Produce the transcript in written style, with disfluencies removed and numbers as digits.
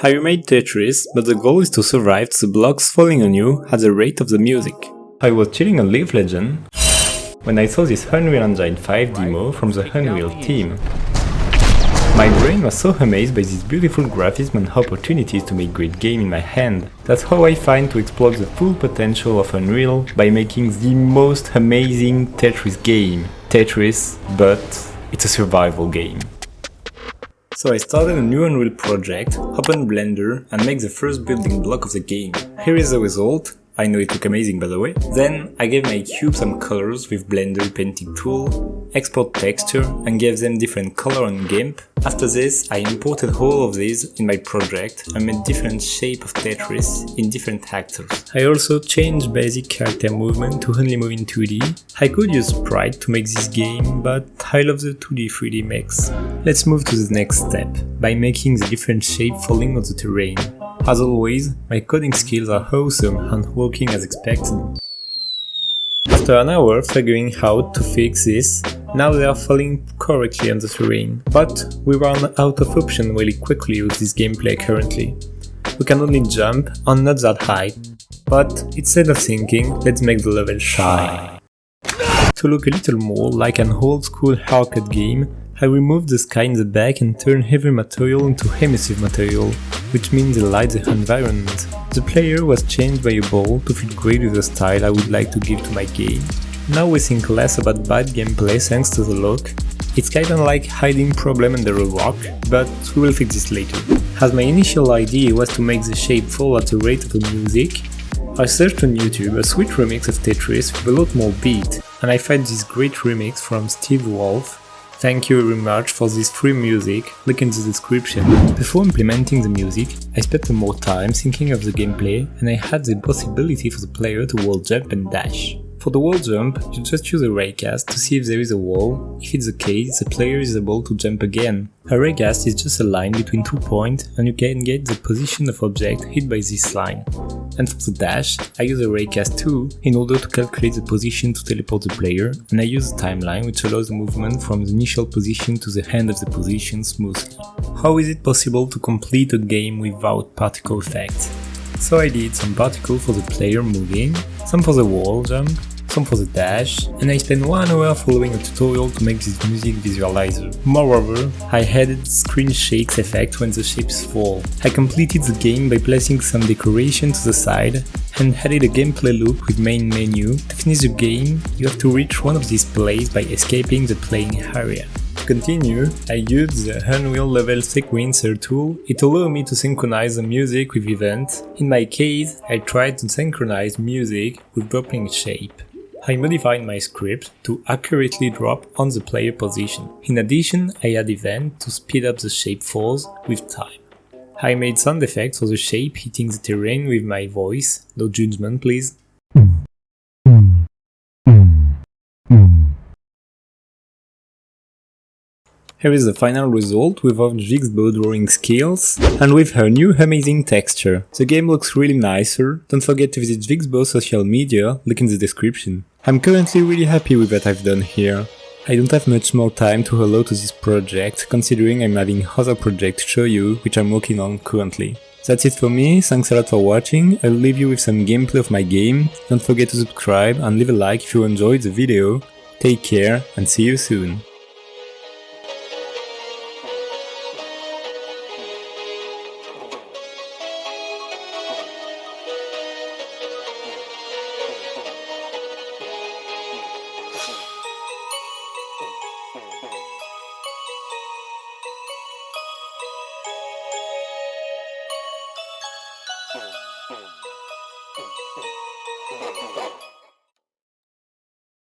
I remade Tetris, but the goal is to survive to the blocks falling on you at the rate of the music. I was chilling on League of Legends when I saw this Unreal Engine 5 demo from the Unreal team. My brain was so amazed by this beautiful graphism and opportunities to make great game in my hand. That's how I find to explore the full potential of Unreal by making the most amazing Tetris game. Tetris, but it's a survival game. So I started a new Unreal project, opened Blender and make the first building block of the game. Here is the result. I know it looked amazing by the way. Then I gave my cube some colors with Blender painting tool, export texture and gave them different color on GIMP. After this I imported all of these in my project and made different shape of Tetris in different actors. I also changed basic character movement to only move in 2D. I could use sprite to make this game, but I love the 2D-3D mix. Let's move to the next step, by making the different shape falling on the terrain. As always, my coding skills are awesome and working as expected. After an hour figuring out to fix this, now they are falling correctly on the terrain. But we run out of options really quickly with this gameplay currently. We can only jump and not that high. But instead of thinking, let's make the level shine. To look a little more like an old school arcade game, I removed the sky in the back and turned heavy material into emissive material, which means it lights the environment. The player was changed by a ball to fit great with the style I would like to give to my game. Now we think less about bad gameplay thanks to the look. It's kinda like hiding problem under a rock, but we will fix this later. As my initial idea was to make the shape fall at the rate of the music, I searched on YouTube a sweet remix of Tetris with a lot more beat, and I found this great remix from Steve Wolf. Thank you very much for this free music, link in the description. Before implementing the music, I spent some more time thinking of the gameplay and I had the possibility for the player to wall jump and dash. For the wall jump, you just use a raycast to see if there is a wall. If it's the case, the player is able to jump again. A raycast is just a line between 2 points and you can get the position of object hit by this line. And for the dash, I use a raycast too in order to calculate the position to teleport the player, and I use a timeline which allows the movement from the initial position to the end of the position smoothly. How is it possible to complete a game without particle effects? So I did some particles for the player moving, some for the wall jump, some for the dash, and I spent 1 hour following a tutorial to make this music visualizer. Moreover, I added screen shakes effect when the shapes fall. I completed the game by placing some decoration to the side and added a gameplay loop with main menu. To finish the game, you have to reach one of these places by escaping the playing area. To continue, I used the Unreal Level Sequencer tool. It allowed me to synchronize the music with events. In my case, I tried to synchronize music with dropping shape. I modified my script to accurately drop on the player position. In addition, I add event to speed up the shape falls with time. I made sound effects for the shape hitting the terrain with my voice, no judgment please. Here is the final result without Jigsaw drawing skills and with her new amazing texture. The game looks really nicer. Don't forget to visit Jigsaw social media, link in the description. I'm currently really happy with what I've done here. I don't have much more time to allow to this project, considering I'm having other projects to show you which I'm working on currently. That's it for me, thanks a lot for watching. I'll leave you with some gameplay of my game. Don't forget to subscribe and leave a like if you enjoyed the video. Take care and see you soon. Boom.